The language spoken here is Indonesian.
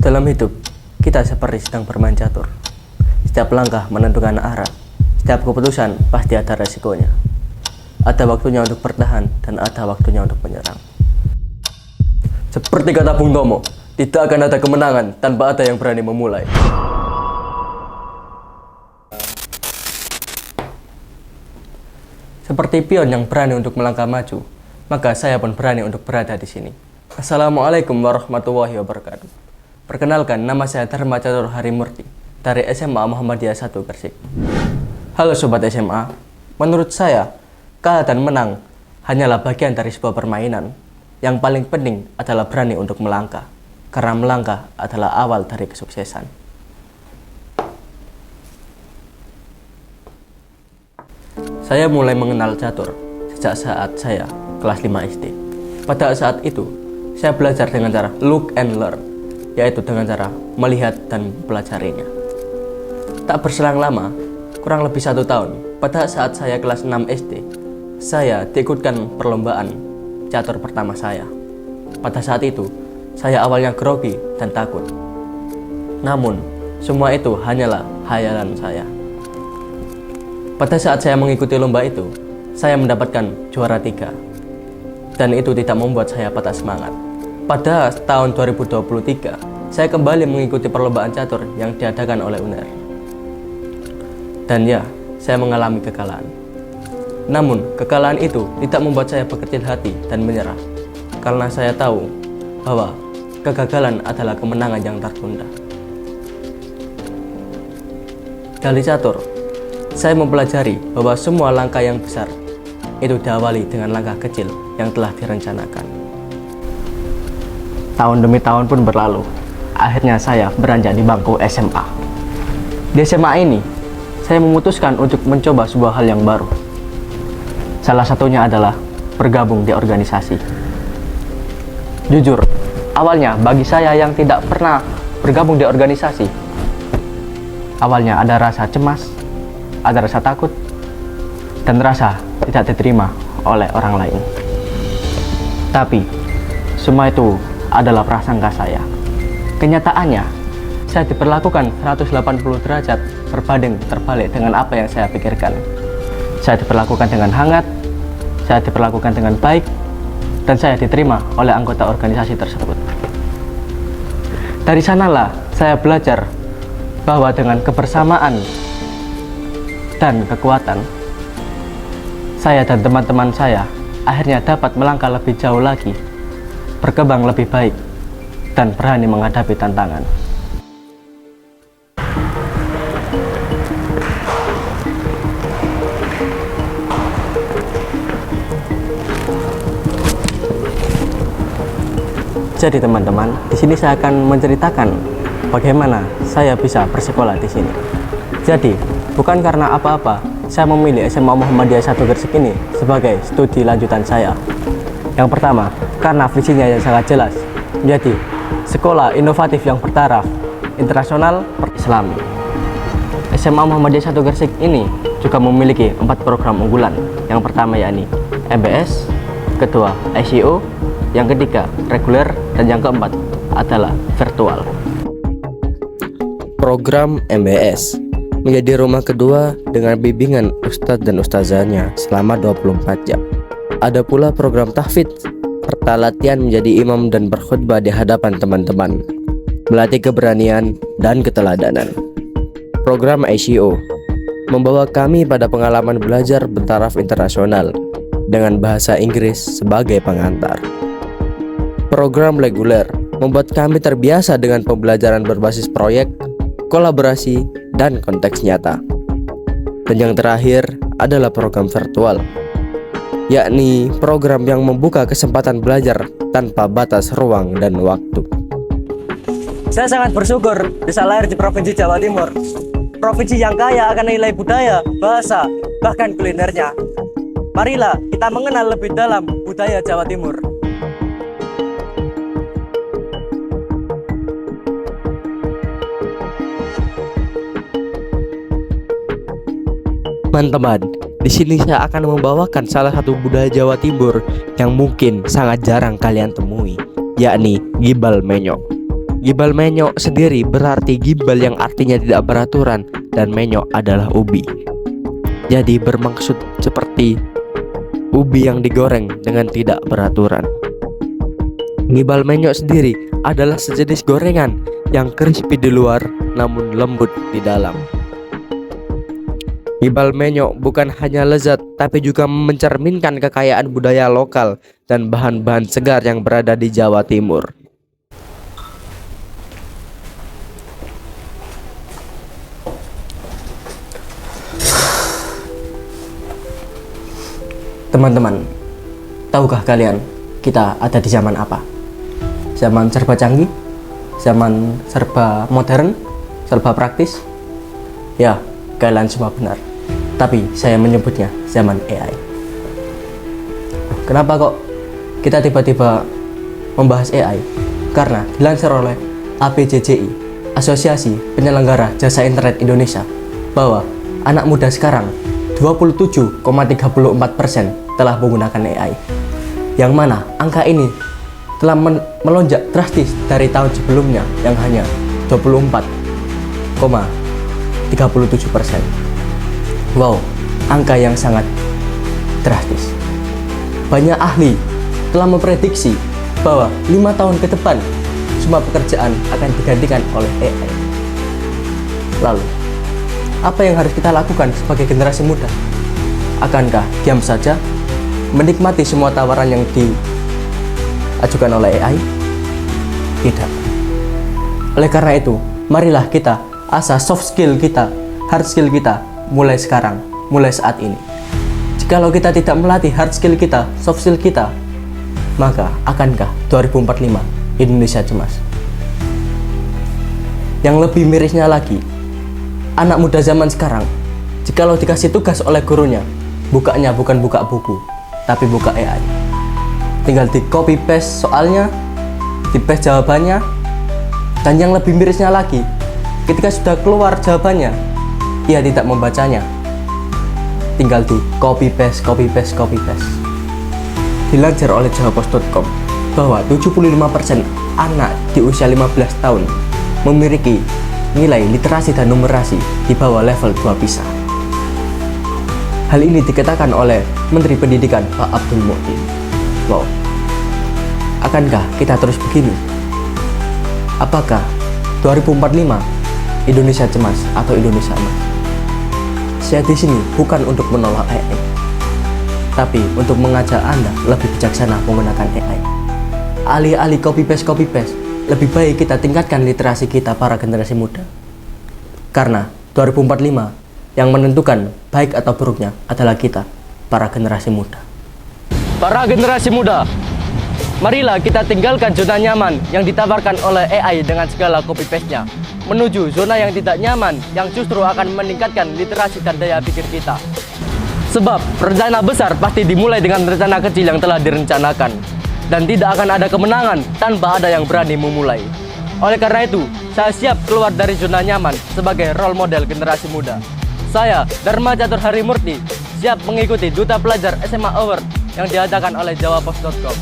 Dalam hidup, kita seperti sedang bermain catur. Setiap langkah menentukan arah. Setiap keputusan pasti ada resikonya. Ada waktunya untuk bertahan dan ada waktunya untuk menyerang. Seperti kata Bung Tomo, tidak akan ada kemenangan tanpa ada yang berani memulai. Seperti pion yang berani untuk melangkah maju, maka saya pun berani untuk berada di sini. Assalamualaikum warahmatullahi wabarakatuh. Perkenalkan, nama saya Dharma Catur Harimurti dari SMA Muhammadiyah 1 Gresik. Halo Sobat SMA, menurut saya, kalah dan menang hanyalah bagian dari sebuah permainan. Yang paling penting adalah berani untuk melangkah, karena melangkah adalah awal dari kesuksesan. Saya mulai mengenal catur sejak saat saya kelas 5 SD. Pada saat itu, saya belajar dengan cara look and learn, yaitu dengan cara melihat dan mempelajarinya. Tak berselang lama, kurang lebih 1 tahun, pada saat saya kelas 6 SD, saya diikutkan perlombaan catur pertama saya. Pada saat itu, saya awalnya grogi dan takut. Namun, semua itu hanyalah khayalan saya. Pada saat saya mengikuti lomba itu, saya mendapatkan juara 3. Dan itu tidak membuat saya patah semangat. Pada tahun 2023, saya kembali mengikuti perlombaan catur yang diadakan oleh UNER. Dan ya, saya mengalami kekalahan. Namun, kekalahan itu tidak membuat saya berkecil hati dan menyerah. Karena saya tahu bahwa kegagalan adalah kemenangan yang tertunda. Dari catur, saya mempelajari bahwa semua langkah yang besar itu diawali dengan langkah kecil yang telah direncanakan. Tahun demi tahun pun berlalu. Akhirnya saya beranjak di bangku SMA. Di SMA ini, saya memutuskan untuk mencoba sebuah hal yang baru. Salah satunya adalah bergabung di organisasi. Jujur, awalnya bagi saya yang tidak pernah bergabung di organisasi, awalnya ada rasa cemas, ada rasa takut, dan rasa tidak diterima oleh orang lain. Tapi, semua itu adalah prasangka saya. Kenyataannya, saya diperlakukan 180 derajat berbanding terbalik dengan apa yang saya pikirkan. Saya diperlakukan dengan hangat, saya diperlakukan dengan baik, dan saya diterima oleh anggota organisasi tersebut. Dari sanalah saya belajar bahwa dengan kebersamaan dan kekuatan, saya dan teman-teman saya akhirnya dapat melangkah lebih jauh lagi, berkembang lebih baik, dan berani menghadapi tantangan. Jadi teman-teman, di sini saya akan menceritakan bagaimana saya bisa bersekolah di sini. Jadi, bukan karena apa-apa, saya memilih SMA Muhammadiyah 1 Gresik ini sebagai studi lanjutan saya. Yang pertama, karena visinya yang sangat jelas, menjadi sekolah inovatif yang bertaraf internasional Islami. SMA Muhammadiyah 1 Gresik ini juga memiliki 4 program unggulan. Yang pertama yakni MBS, kedua ICO, yang ketiga reguler, dan yang keempat adalah virtual. Program MBS menjadi rumah kedua dengan bimbingan ustadz dan ustazahnya selama 24 jam. Ada pula program tahfidz serta latihan menjadi imam dan berkhutbah di hadapan teman-teman, melatih keberanian dan keteladanan. Program ICO membawa kami pada pengalaman belajar bertaraf internasional dengan bahasa Inggris sebagai pengantar. Program reguler membuat kami terbiasa dengan pembelajaran berbasis proyek, kolaborasi, dan konteks nyata. Dan yang terakhir adalah program virtual, yakni program yang membuka kesempatan belajar tanpa batas ruang dan waktu. Saya sangat bersyukur bisa lahir di Provinsi Jawa Timur, provinsi yang kaya akan nilai budaya, bahasa, bahkan kulinernya. Marilah kita mengenal lebih dalam budaya Jawa Timur. Teman-teman, di sini saya akan membawakan salah satu budaya Jawa Timur yang mungkin sangat jarang kalian temui, yakni gibal menyok. Gibal menyok sendiri berarti gibal yang artinya tidak beraturan dan menyok adalah ubi. Jadi bermaksud seperti ubi yang digoreng dengan tidak beraturan. Gibal menyok sendiri adalah sejenis gorengan yang crispy di luar namun lembut di dalam. Gibal menyok bukan hanya lezat tapi juga mencerminkan kekayaan budaya lokal dan bahan-bahan segar yang berada di Jawa Timur. Teman-teman, tahukah kalian kita ada di zaman apa? Zaman serba canggih? Zaman serba modern? Serba praktis? Ya, kalian semua benar. Tapi saya menyebutnya zaman AI. Kenapa kok kita tiba-tiba membahas AI? Karena dilansir oleh APJJI, Asosiasi Penyelenggara Jasa Internet Indonesia, bahwa anak muda sekarang 27,34% telah menggunakan AI, yang mana angka ini telah melonjak drastis dari tahun sebelumnya yang hanya 24,37%. Wow, angka yang sangat drastis. Banyak ahli telah memprediksi bahwa 5 tahun ke depan semua pekerjaan akan digantikan oleh AI. Lalu, apa yang harus kita lakukan sebagai generasi muda? Akankah diam saja menikmati semua tawaran yang diajukan oleh AI? Tidak. Oleh karena itu, marilah kita asah soft skill kita, hard skill kita mulai sekarang, mulai saat ini. Jikalau kita tidak melatih hard skill kita, soft skill kita, maka akankah 2045 Indonesia cemas? Yang lebih mirisnya lagi, anak muda zaman sekarang, jikalau dikasih tugas oleh gurunya, bukanya bukan buka buku, tapi buka AI. Tinggal di copy paste soalnya, di paste jawabannya, dan yang lebih mirisnya lagi, ketika sudah keluar jawabannya, ia tidak membacanya. Tinggal di copy paste, copy paste, copy paste. Dilansir oleh jawapos.com bahwa 75% anak di usia 15 tahun memiliki nilai literasi dan numerasi di bawah level 2 PISA. Hal ini dikatakan oleh Menteri Pendidikan Pak Abdul Muhyin. Wow, akankah kita terus begini? Apakah 2045 Indonesia cemas atau Indonesia emas? Saya di sini bukan untuk menolak AI, tapi untuk mengajak Anda lebih bijaksana menggunakan AI. Alih-alih copy paste, lebih baik kita tingkatkan literasi kita para generasi muda. Karena 2045 yang menentukan baik atau buruknya adalah kita, para generasi muda. Para generasi muda, marilah kita tinggalkan zona nyaman yang ditawarkan oleh AI dengan segala copy paste-nya, menuju zona yang tidak nyaman yang justru akan meningkatkan literasi dan daya pikir kita. Sebab rencana besar pasti dimulai dengan rencana kecil yang telah direncanakan, dan tidak akan ada kemenangan tanpa ada yang berani memulai. Oleh karena itu, saya siap keluar dari zona nyaman sebagai role model generasi muda. Saya, Dharma Catur Harimurti, siap mengikuti Duta Pelajar SMA Award yang diadakan oleh jawapos.com.